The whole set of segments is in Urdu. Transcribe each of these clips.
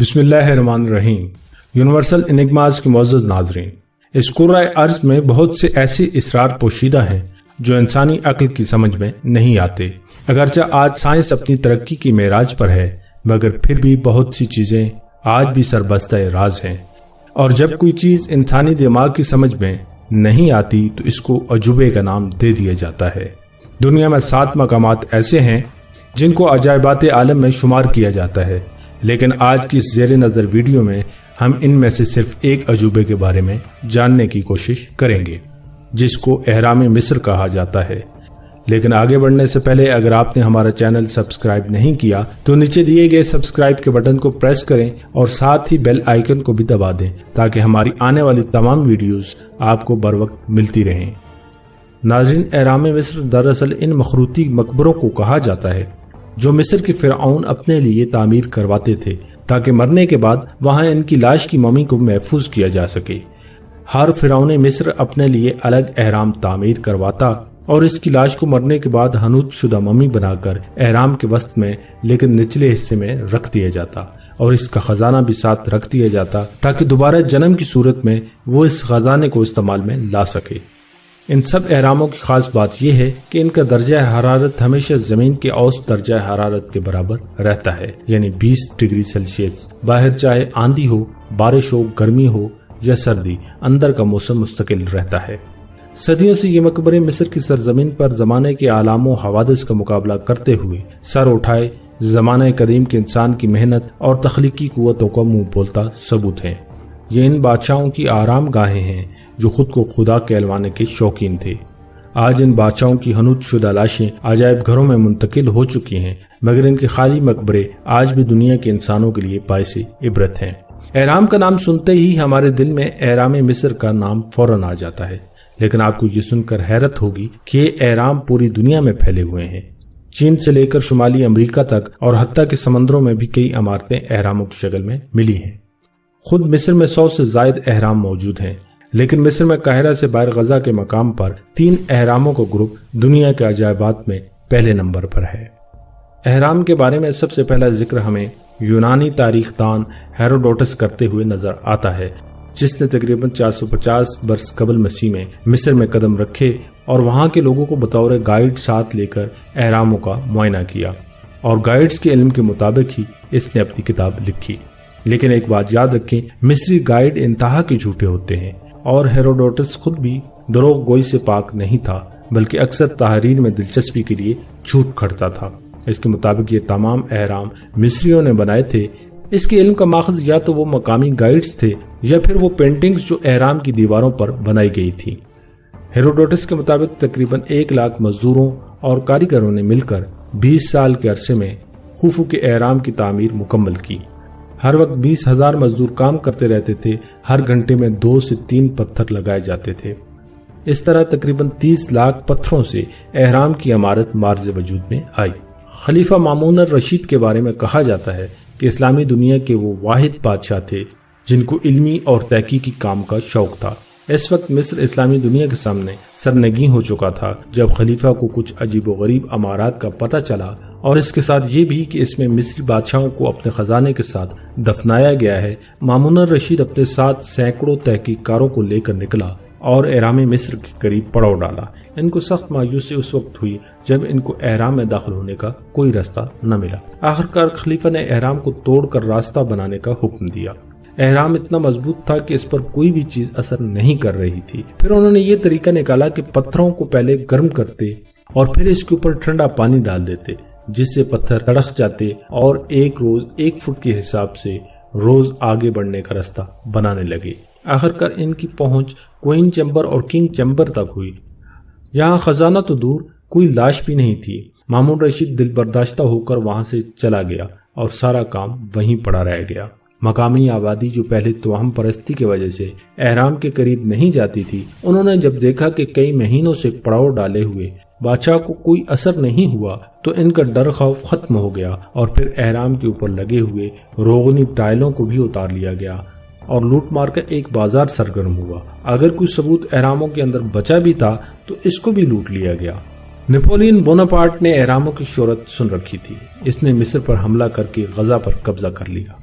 بسم اللہ الرحمن الرحیم۔ یونیورسل انگماز کے معزز ناظرین، اس کرۂ ارض میں بہت سے ایسے اسرار پوشیدہ ہیں جو انسانی عقل کی سمجھ میں نہیں آتے۔ اگرچہ آج سائنس اپنی ترقی کی معراج پر ہے، مگر پھر بھی بہت سی چیزیں آج بھی سربستہ راز ہیں، اور جب کوئی چیز انسانی دماغ کی سمجھ میں نہیں آتی تو اس کو عجوبے کا نام دے دیا جاتا ہے۔ دنیا میں 7 مقامات ایسے ہیں جن کو عجائبات عالم میں شمار کیا جاتا ہے، لیکن آج کی اس زیر نظر ویڈیو میں ہم ان میں سے صرف ایک عجوبے کے بارے میں جاننے کی کوشش کریں گے، جس کو اہرام مصر کہا جاتا ہے۔ لیکن آگے بڑھنے سے پہلے اگر آپ نے ہمارا چینل سبسکرائب نہیں کیا تو نیچے دیے گئے سبسکرائب کے بٹن کو پریس کریں اور ساتھ ہی بیل آئیکن کو بھی دبا دیں تاکہ ہماری آنے والی تمام ویڈیوز آپ کو بر وقت ملتی رہیں۔ ناظرین، اہرام مصر دراصل ان مخروطی مقبروں کو کہا جاتا ہے جو مصر کے فرعون اپنے لیے تعمیر کرواتے تھے تاکہ مرنے کے بعد وہاں ان کی لاش کی ممی کو محفوظ کیا جا سکے۔ ہر فرعون مصر اپنے لیے الگ اہرام تعمیر کرواتا اور اس کی لاش کو مرنے کے بعد حنوط شدہ ممی بنا کر اہرام کے وسط میں لیکن نچلے حصے میں رکھ دیا جاتا اور اس کا خزانہ بھی ساتھ رکھ دیا جاتا تاکہ دوبارہ جنم کی صورت میں وہ اس خزانے کو استعمال میں لا سکے۔ ان سب اہراموں کی خاص بات یہ ہے کہ ان کا درجہ حرارت ہمیشہ زمین کے اوسط درجہ حرارت کے برابر رہتا ہے، یعنی 20 ڈگری سیلسیس۔ باہر چاہے آندھی ہو، بارش ہو، گرمی ہو یا سردی، اندر کا موسم مستقل رہتا ہے۔ صدیوں سے یہ مقبرے مصر کی سرزمین پر زمانے کے اعلام و حوادث کا مقابلہ کرتے ہوئے سر اٹھائے زمانہ قدیم کے انسان کی محنت اور تخلیقی قوتوں کا منہ بولتا ثبوت ہیں۔ یہ ان بادشاہوں کی آرام گاہیں ہیں جو خود کو خدا کہلوانے کے شوقین تھے۔ آج ان بادشاہوں کی حنوط شدہ لاشیں عجائب گھروں میں منتقل ہو چکی ہیں، مگر ان کے خالی مقبرے آج بھی دنیا کے انسانوں کے لیے باعث عبرت ہیں۔ اہرام کا نام سنتے ہی ہمارے دل میں اہرام مصر کا نام فوراً آ جاتا ہے، لیکن آپ کو یہ سن کر حیرت ہوگی کہ یہ اہرام پوری دنیا میں پھیلے ہوئے ہیں۔ چین سے لے کر شمالی امریکہ تک اور حتیٰ کہ سمندروں میں بھی کئی عمارتیں اہراموں کی شکل میں ملی ہیں۔ خود مصر میں 100 سے زائد اہرام موجود ہیں، لیکن مصر میں قاہرہ سے باہر غزہ کے مقام پر 3 اہراموں کا گروپ دنیا کے عجائبات میں پہلے نمبر پر ہے۔ اہرام کے بارے میں سب سے پہلا ذکر ہمیں یونانی تاریخ دان ہیروڈوٹس کرتے ہوئے نظر آتا ہے، جس نے تقریباً 450 برس قبل مسیح میں مصر میں قدم رکھے اور وہاں کے لوگوں کو بطور گائیڈ ساتھ لے کر اہراموں کا معائنہ کیا، اور گائیڈز کے علم کے مطابق ہی اس نے اپنی کتاب لکھی۔ لیکن ایک بات یاد رکھیں، مصری گائیڈ انتہا کے جھوٹے ہوتے ہیں، اور ہیروڈوٹس خود بھی دروغ گوئی سے پاک نہیں تھا، بلکہ اکثر تحریر میں دلچسپی کے لیے جھوٹ کھڑتا تھا۔ اس کے مطابق یہ تمام اہرام مصریوں نے بنائے تھے۔ اس کے علم کا ماخذ یا تو وہ مقامی گائیڈز تھے یا پھر وہ پینٹنگز جو اہرام کی دیواروں پر بنائی گئی تھی۔ ہیروڈوٹس کے مطابق تقریباً 1 لاکھ مزدوروں اور کاریگروں نے مل کر 20 سال کے عرصے میں خوفو کے اہرام کی تعمیر مکمل کی۔ ہر وقت 20,000 مزدور کام کرتے رہتے تھے، ہر گھنٹے میں 2 سے 3 پتھر لگائے جاتے تھے۔ اس طرح تقریباً 30 لاکھ پتھروں سے اہرام کی عمارت مارز وجود میں آئی۔ خلیفہ مامون الرشید کے بارے میں کہا جاتا ہے کہ اسلامی دنیا کے وہ واحد بادشاہ تھے جن کو علمی اور تحقیقی کام کا شوق تھا۔ اس وقت مصر اسلامی دنیا کے سامنے سرنگیں ہو چکا تھا جب خلیفہ کو کچھ عجیب و غریب عمارات کا پتہ چلا، اور اس کے ساتھ یہ بھی کہ اس میں مصری بادشاہوں کو اپنے خزانے کے ساتھ دفنایا گیا ہے۔ مامون الرشید اپنے ساتھ سینکڑوں تحقیق کاروں کو لے کر نکلا اور اہرام مصر کے قریب پڑاؤ ڈالا۔ ان کو سخت مایوسی اس وقت ہوئی جب ان کو اہرام میں داخل ہونے کا کوئی راستہ نہ ملا۔ آخرکار خلیفہ نے اہرام کو توڑ کر راستہ بنانے کا حکم دیا۔ اہرام اتنا مضبوط تھا کہ اس پر کوئی بھی چیز اثر نہیں کر رہی تھی۔ پھر انہوں نے یہ طریقہ نکالا کہ پتھروں کو پہلے گرم کرتے اور پھر اس کے اوپر ٹھنڈا پانی ڈال دیتے، جس سے پتھر تڑک جاتے اور ایک روز 1 فٹ کے حساب سے روز آگے بڑھنے کا راستہ بنانے لگے۔ آخرکار ان کی پہنچ کوئن چیمبر اور کنگ چیمبر تک ہوئی۔ یہاں خزانہ تو دور، کوئی لاش بھی نہیں تھی۔ مامون رشید دل برداشتہ ہو کر وہاں سے چلا گیا اور سارا کام وہیں پڑا رہ گیا۔ مقامی آبادی جو پہلے توہم پرستی کی وجہ سے اہرام کے قریب نہیں جاتی تھی، انہوں نے جب دیکھا کہ کئی مہینوں سے پڑاؤ ڈالے ہوئے بادشاہ کو کوئی اثر نہیں ہوا تو ان کا ڈر خوف ختم ہو گیا، اور پھر اہرام کے اوپر لگے ہوئے روغنی ٹائلوں کو بھی اتار لیا گیا اور لوٹ مار کا ایک بازار سرگرم ہوا۔ اگر کوئی ثبوت اہراموں کے اندر بچا بھی تھا تو اس کو بھی لوٹ لیا گیا۔ نیپولین بوناپارٹ نے اہراموں کی شہرت سن رکھی تھی۔ اس نے مصر پر حملہ کر کے غزہ پر قبضہ کر لیا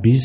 20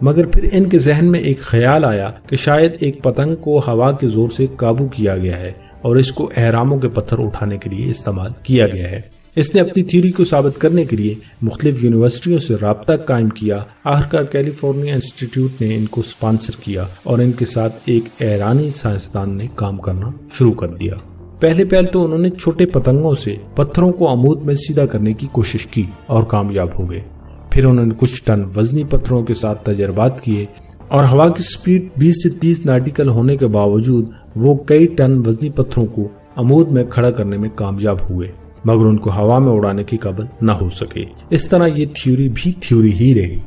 مگر پھر ان کے ذہن میں ایک خیال آیا کہ شاید ایک پتنگ کو ہوا کے زور سے قابو کیا گیا ہے اور اس کو اہراموں کے پتھر اٹھانے کے لیے استعمال کیا گیا ہے۔ اس نے اپنی تھیوری کو ثابت کرنے کے لیے مختلف یونیورسٹیوں سے رابطہ قائم کیا۔ آخرکار کیلیفورنیا انسٹیٹیوٹ نے ان کو سپانسر کیا اور ان کے ساتھ ایک ایرانی سائنسدان نے کام کرنا شروع کر دیا۔ پہلے تو انہوں نے چھوٹے پتنگوں سے پتھروں کو عمود میں سیدھا کرنے کی کوشش کی اور کامیاب ہو گئے۔ پھر انہوں نے کچھ ٹن وزنی پتھروں کے ساتھ تجربات کیے اور ہوا کی سپیڈ 20 سے 30 ناٹیکل ہونے کے باوجود وہ کئی ٹن وزنی پتھروں کو عمود میں کھڑا کرنے میں کامیاب ہوئے، مگر ان کو ہوا میں اڑانے کے قابل نہ ہو سکے۔ اس طرح یہ تھیوری بھی تھیوری ہی رہی۔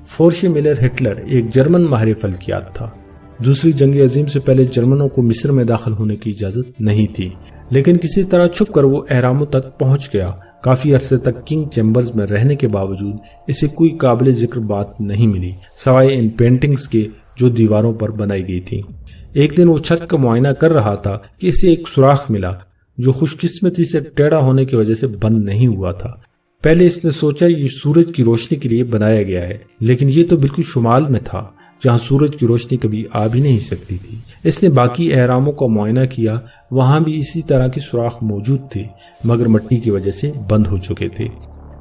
فورشی ملر ہٹلر ایک جرمن ماہر فلکیات تھا۔ دوسری جنگ عظیم سے پہلے جرمنوں کو مصر میں داخل ہونے کی اجازت نہیں تھی، لیکن کسی طرح چھپ کر وہ اہراموں تک پہنچ گیا۔ کافی عرصے تک کنگ چیمبرز میں رہنے کے باوجود اسے کوئی قابل ذکر بات نہیں ملی سوائے ان پینٹنگز کے جو دیواروں پر بنائی گئی تھی۔ ایک دن وہ چھت کا معائنہ کر رہا تھا کہ اسے ایک سوراخ ملا جو خوش قسمتی سے ٹیڑھا ہونے کی وجہ سے بند نہیں ہوا تھا۔ پہلے اس نے سوچا یہ سورج کی روشنی کے لیے بنایا گیا ہے، لیکن یہ تو بالکل شمال میں تھا جہاں سورج کی روشنی کبھی آ بھی نہیں سکتی تھی۔ اس نے باقی اہراموں کا معائنہ کیا، وہاں بھی اسی طرح کے سوراخ موجود تھے، مگر مٹی کی وجہ سے بند ہو چکے تھے۔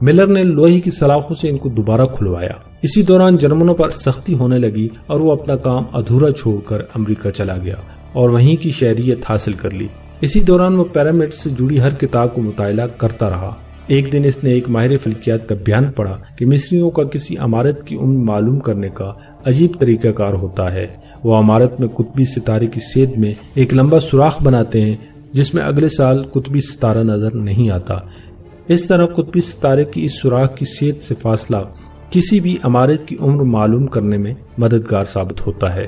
ملر نے لوہے کی سلاخوں سے ان کو دوبارہ کھلوایا۔ اسی دوران جرمنوں پر سختی ہونے لگی اور وہ اپنا کام ادھورا چھوڑ کر امریکہ چلا گیا اور وہیں کی شہریت حاصل کر لی۔ اسی دوران وہ پیرامڈ سے جڑی ہر کتاب کو مطالعہ کرتا رہا۔ ایک دن اس نے ایک ماہر فلکیات کا بیان پڑھا کہ مصریوں کا کسی عمارت کی عمر معلوم کرنے کا عجیب طریقہ کار ہوتا ہے۔ وہ عمارت میں قطبی ستارے کی سیدھ میں ایک لمبا سوراخ بناتے ہیں جس میں اگلے سال قطبی ستارہ نظر نہیں آتا۔ اس طرح قطبی ستارے کی اس سوراخ کی سیدھ سے فاصلہ کسی بھی عمارت کی عمر معلوم کرنے میں مددگار ثابت ہوتا ہے۔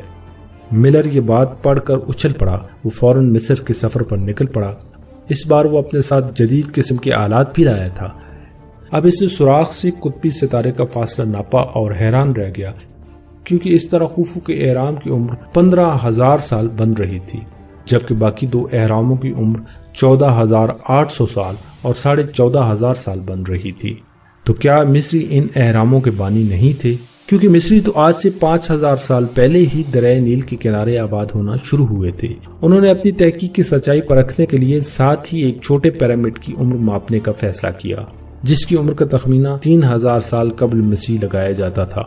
ملر یہ بات پڑھ کر اچھل پڑا۔ وہ فوراً مصر کے سفر پر نکل پڑا۔ اس بار وہ اپنے ساتھ جدید قسم کے آلات بھی لایا تھا۔ اب اس نے سوراخ سے قطبی ستارے کا فاصلہ ناپا اور حیران رہ گیا، کیونکہ اس طرح خوفو کے اہرام کی عمر 15,000 سال بن رہی تھی، جبکہ باقی دو اہراموں کی عمر 14,800 سال اور 14,500 سال بن رہی تھی۔ تو کیا مصری ان اہراموں کے بانی نہیں تھے؟ کیونکہ مصری تو آج سے 5,000 سال پہلے ہی دریائے نیل کے کنارے آباد ہونا شروع ہوئے تھے۔ انہوں نے اپنی تحقیق کی سچائی پرکھنے کے لیے ساتھ ہی ایک چھوٹے پیرامڈ کی عمر ماپنے کا فیصلہ کیا، جس کی عمر کا تخمینہ 3,000 سال قبل مسیح لگایا جاتا تھا۔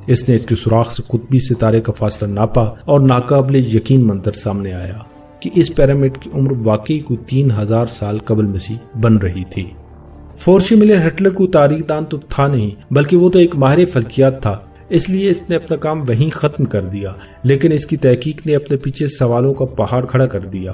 اس نے اس کے سوراخ سے قطبی ستارے کا فاصلہ ناپا اور ناقابل یقین منظر سامنے آیا کہ اس پیرامڈ کی عمر واقعی کوئی 3,000 سال قبل مسیح بن رہی تھی۔ فورشی ملر ہٹلر کو تاریخ دان تو تھا نہیں، بلکہ وہ تو ایک ماہر فلکیات تھا، اس لیے اس نے اپنا کام وہیں ختم کر دیا، لیکن اس کی تحقیق نے اپنے پیچھے سوالوں کا پہاڑ کھڑا کر دیا۔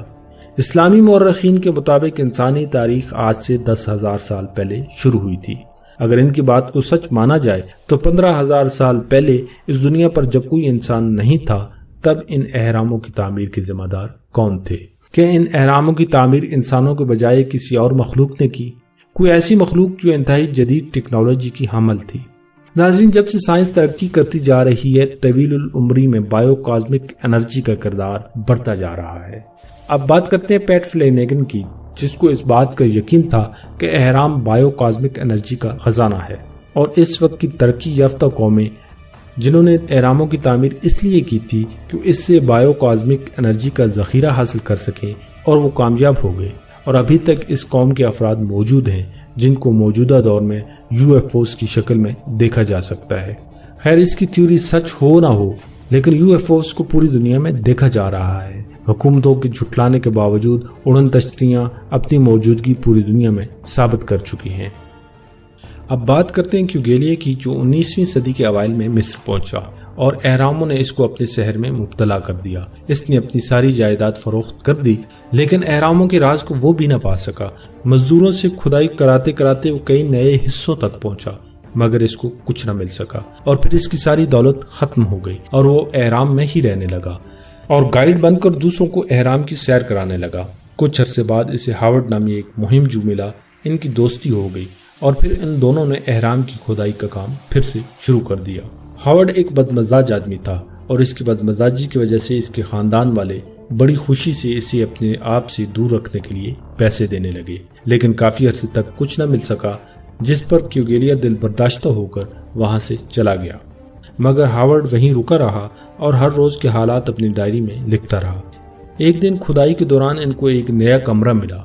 اسلامی مورخین کے مطابق انسانی تاریخ آج سے 10,000 سال پہلے شروع ہوئی تھی۔ اگر ان کی بات کو سچ مانا جائے تو 15,000 سال پہلے اس دنیا پر جب کوئی انسان نہیں تھا، تب ان اہراموں کی تعمیر کے ذمہ دار کون تھے؟ کیا ان اہراموں کی تعمیر انسانوں کے بجائے کسی اور مخلوق نے کی؟ کوئی ایسی مخلوق جو انتہائی جدید ٹیکنالوجی کی حامل تھی؟ ناظرین، جب سے سائنس ترقی کرتی جا رہی ہے، طویل العمری میں بایو کازمک انرجی کا کردار بڑھتا جا رہا ہے۔ اب بات کرتے ہیں پیٹ فلینیگن کی، جس کو اس بات کا یقین تھا کہ اہرام بایو کازمک انرجی کا خزانہ ہے، اور اس وقت کی ترقی یافتہ قومیں جنہوں نے اہراموں کی تعمیر اس لیے کی تھی کہ اس سے بایو کازمک انرجی کا ذخیرہ حاصل کر سکیں، اور وہ کامیاب ہو گئے، اور ابھی تک اس قوم کے افراد موجود ہیں جن کو موجودہ دور میں UFOs کی شکل میں دیکھا جا سکتا ہے۔ خیر، اس کی تھیوری سچ ہو نہ ہو، لیکن UFOs کو پوری دنیا میں دیکھا جا رہا ہے۔ حکومتوں کے جھٹلانے کے باوجود اڑن تشتریاں اپنی موجودگی پوری دنیا میں ثابت کر چکی ہیں۔ اب بات کرتے ہیں کیوگیلیے کی، جو 19ویں صدی کے اوائل میں مصر پہنچا اور اہراموں نے اس کو اپنے شہر میں مبتلا کر دیا۔ اس نے اپنی ساری جائیداد فروخت کر دی، لیکن اہراموں کے راز کو وہ بھی نہ پا سکا۔ مزدوروں سے کھدائی کراتے کراتے وہ کئی نئے حصوں تک پہنچا، مگر اس کو کچھ نہ مل سکا، اور پھر اس کی ساری دولت ختم ہو گئی اور وہ اہرام میں ہی رہنے لگا اور گائیڈ بن کر دوسروں کو اہرام کی سیر کرانے لگا۔ کچھ عرصے بعد اسے ہاورڈ نامی ایک مہم جو ملا، ان کی دوستی ہو گئی اور پھر ان دونوں نے اہرام کی کھدائی کا کام پھر سے شروع کر دیا۔ ہاورڈ ایک بدمزاج آدمی تھا اور اس کی بدمزاجی کی وجہ سے اس کے خاندان والے بڑی خوشی سے اسے اپنے آپ سے دور رکھنے کے لیے پیسے دینے لگے، لیکن کافی عرصے تک کچھ نہ مل سکا، جس پر کیوگیلیہ دل برداشتہ ہو کر وہاں سے چلا گیا۔ مگر ہاورڈ وہیں رکا رہا اور ہر روز کے حالات اپنی ڈائری میں لکھتا رہا۔ ایک دن کھدائی کے دوران ان کو ایک نیا کمرہ ملا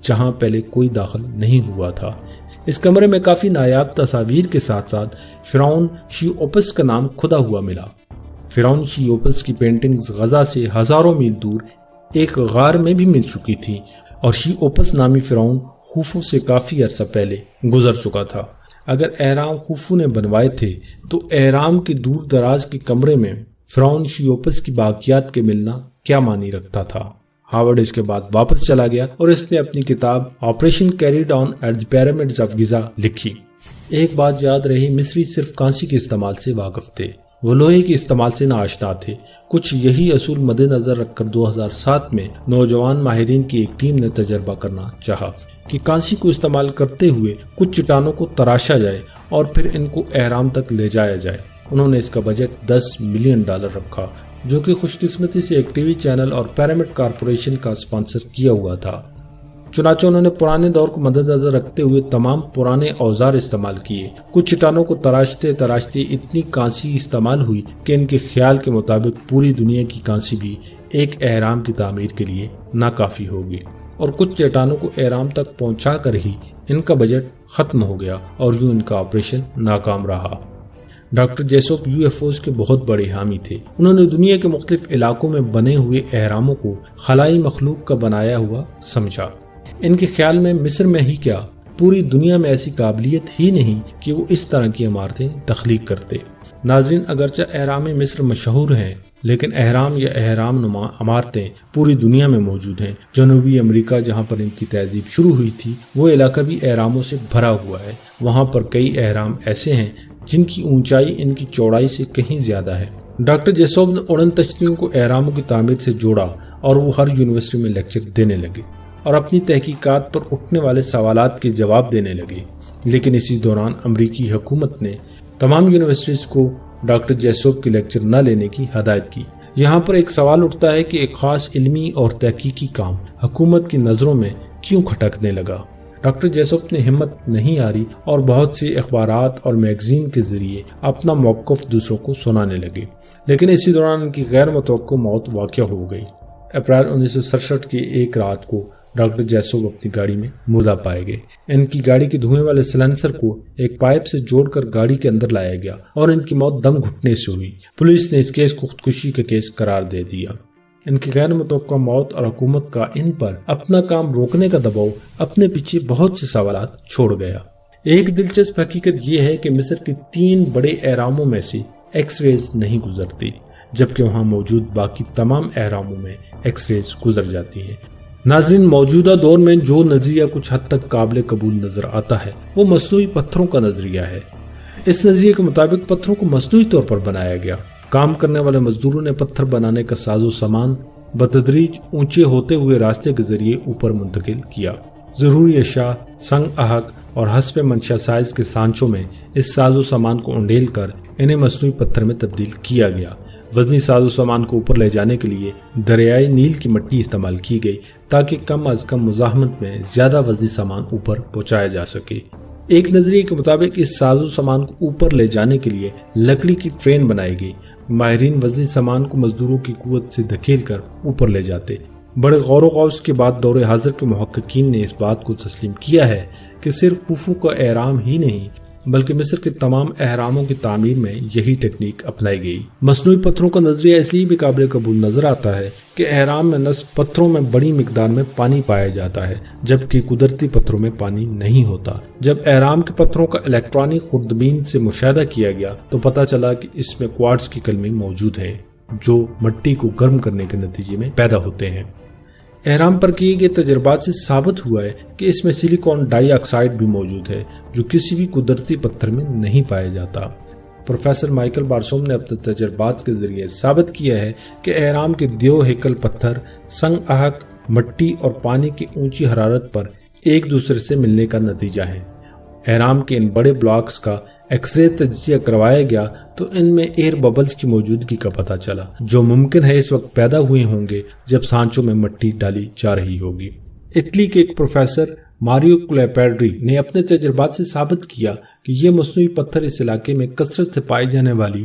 جہاں پہلے کوئی داخل نہیں ہوا تھا۔ اس کمرے میں کافی نایاب تصاویر کے ساتھ ساتھ فرعون شیوپس کا نام کھدا ہوا ملا۔ فرعون شیوپس کی پینٹنگز غزہ سے ہزاروں میل دور ایک غار میں بھی مل چکی تھی اور شیوپس نامی فرعون خوفو سے کافی عرصہ پہلے گزر چکا تھا۔ اگر اہرام خوفو نے بنوائے تھے تو اہرام کے دور دراز کے کمرے میں فرعون شیوپس کی باقیات کے ملنا کیا معنی رکھتا تھا؟ ہاورڈ اس کے بعد واپس چلا گیا اور اس نے اپنی کتاب operation carried on at the pyramids of Giza لکھی۔ ایک بات یاد رہی، مصری صرف کانسی کے استعمال سے واقف تھے، وہ لوہے کے استعمال سے ناآشنا تھے۔ کچھ یہی اصول مد نظر رکھ کر 2007 میں نوجوان ماہرین کی ایک ٹیم نے تجربہ کرنا چاہا کہ کانسی کو استعمال کرتے ہوئے کچھ چٹانوں کو تراشا جائے اور پھر ان کو اہرام تک لے جایا جائے۔ انہوں نے اس کا بجٹ $10 ملین رکھا، جو کہ خوش قسمتی سے ایک ٹی وی چینل اور پیرامڈ کارپوریشن کا اسپانسر کیا ہوا تھا۔ چنانچہ انہوں نے پرانے دور کو مد نظر رکھتے ہوئے تمام پرانے اوزار استعمال کیے۔ کچھ چٹانوں کو تراشتے تراشتے اتنی کانسی استعمال ہوئی کہ ان کے خیال کے مطابق پوری دنیا کی کانسی بھی ایک اہرام کی تعمیر کے لیے ناکافی ہوگی، اور کچھ چٹانوں کو اہرام تک پہنچا کر ہی ان کا بجٹ ختم ہو گیا اور یوں ان کا آپریشن ناکام رہا۔ ڈاکٹر جیسوپ UFOs کے بہت بڑے حامی تھے۔ انہوں نے دنیا کے مختلف علاقوں میں بنے ہوئے اہراموں کو خلائی مخلوق کا بنایا ہوا سمجھا۔ ان کے خیال میں مصر میں ہی کیا، پوری دنیا میں ایسی قابلیت ہی نہیں کہ وہ اس طرح کی عمارتیں تخلیق کرتے۔ ناظرین، اگرچہ اہرام مصر مشہور ہیں، لیکن اہرام یا اہرام نما عمارتیں پوری دنیا میں موجود ہیں۔ جنوبی امریکہ جہاں پر ان کی تہذیب شروع ہوئی تھی، وہ علاقہ بھی اہراموں سے بھرا ہوا ہے۔ وہاں پر کئی اہرام ایسے ہیں جن کی اونچائی ان کی چوڑائی سے کہیں زیادہ ہے۔ ڈاکٹر جیسوپ نے اڑن تشتریوں کو اہراموں کی تعمیر سے جوڑا اور وہ ہر یونیورسٹی میں لیکچر دینے لگے اور اپنی تحقیقات پر اٹھنے والے سوالات کے جواب دینے لگے۔ لیکن اسی دوران امریکی حکومت نے تمام یونیورسٹیز کو ڈاکٹر جیسوپ کے لیکچر نہ لینے کی ہدایت کی۔ یہاں پر ایک سوال اٹھتا ہے کہ ایک خاص علمی اور تحقیقی کام حکومت کی نظروں میں کیوں کھٹکنے لگا؟ ڈاکٹر جیسوپ نے ہمت نہیں ہاری اور بہت سے اخبارات اور میگزین کے ذریعے اپنا موقف دوسروں کو سنانے لگے، لیکن اسی دوران ان کی غیر متوقع موت واقع ہو گئی۔ اپریل 1967 کی ایک رات کو ڈاکٹر جیسوپ اپنی گاڑی میں مردہ پائے گئے۔ ان کی گاڑی کے دھوئیں والے سلنسر کو ایک پائپ سے جوڑ کر گاڑی کے اندر لایا گیا اور ان کی موت دم گھٹنے سے ہوئی۔ پولیس نے اس کیس کو خودکشی کا کیس قرار دے دیا۔ ان کی غیر متوقع موت اور حکومت کا ان پر اپنا کام روکنے کا دباؤ اپنے پیچھے بہت سے سوالات چھوڑ گیا۔ ایک دلچسپ حقیقت یہ ہے کہ مصر کے 3 بڑے اہراموں میں سے ایکس ریز نہیں گزرتی، جبکہ وہاں موجود باقی تمام اہراموں میں ایکس ریز گزر جاتی ہیں۔ ناظرین، موجودہ دور میں جو نظریہ کچھ حد تک قابل قبول نظر آتا ہے وہ مصنوعی پتھروں کا نظریہ ہے۔ اس نظریے کے مطابق پتھروں کو مصنوعی طور پر بنایا گیا۔ کام کرنے والے مزدوروں نے پتھر بنانے کا ساز و سامان بتدریج اونچے ہوتے ہوئے راستے کے ذریعے اوپر منتقل کیا۔ ضروری اشیاء، سنگ احق اور حسب منشا سائز کے سانچوں میں اس ساز و سامان کو انڈیل کر انہیں مصنوعی پتھر میں تبدیل کیا گیا۔ وزنی ساز و سامان کو اوپر لے جانے کے لیے دریائے نیل کی مٹی استعمال کی گئی تاکہ کم از کم مزاحمت میں زیادہ وزنی سامان اوپر پہنچایا جا سکے۔ ایک نظریے کے مطابق اس ساز و سامان کو اوپر لے جانے کے لیے لکڑی کی ٹرین بنائی گئی۔ ماہرین وزنی سامان کو مزدوروں کی قوت سے دھکیل کر اوپر لے جاتے۔ بڑے غور و خوض کے بعد دور حاضر کے محققین نے اس بات کو تسلیم کیا ہے کہ صرف خوفو کا اہرام ہی نہیں بلکہ مصر کے تمام اہراموں کی تعمیر میں یہی ٹیکنیک اپنائی گئی۔ مصنوعی پتھروں کا نظریہ اس لیے بھی قابل قبول نظر آتا ہے کہ اہرام میں نصب پتھروں میں بڑی مقدار میں پانی پایا جاتا ہے جبکہ قدرتی پتھروں میں پانی نہیں ہوتا۔ جب اہرام کے پتھروں کا الیکٹرانک خوردبین سے مشاہدہ کیا گیا تو پتہ چلا کہ اس میں کوارٹز کی کلمیں موجود ہیں جو مٹی کو گرم کرنے کے نتیجے میں پیدا ہوتے ہیں۔ اہرام پر کیے گئے تجربات سے ثابت ہوا ہے کہ اس میں سلیکون ڈائی آکسائڈ بھی موجود ہے جو کسی بھی قدرتی پتھر میں نہیں پایا جاتا۔ پروفیسر مائیکل بارسوم نے اپنے تجربات کے ذریعے ثابت کیا ہے کہ اہرام کے دیو ہیکل پتھر سنگ احق مٹی اور پانی کی اونچی حرارت پر ایک دوسرے سے ملنے کا نتیجہ ہے۔ اہرام کے ان بڑے بلاکس کا ایکس رے تجزیہ کروایا گیا تو ان میں ایئر ببلز کی موجودگی کا پتہ چلا جو ممکن ہے اس وقت پیدا ہوئے ہوں گے جب سانچوں میں مٹی ڈالی جا رہی ہوگی۔ اٹلی کے ایک پروفیسر ماریو کلیپیڈری نے اپنے تجربات سے ثابت کیا کہ یہ مصنوعی پتھر اس علاقے میں کثرت سے پائی جانے والی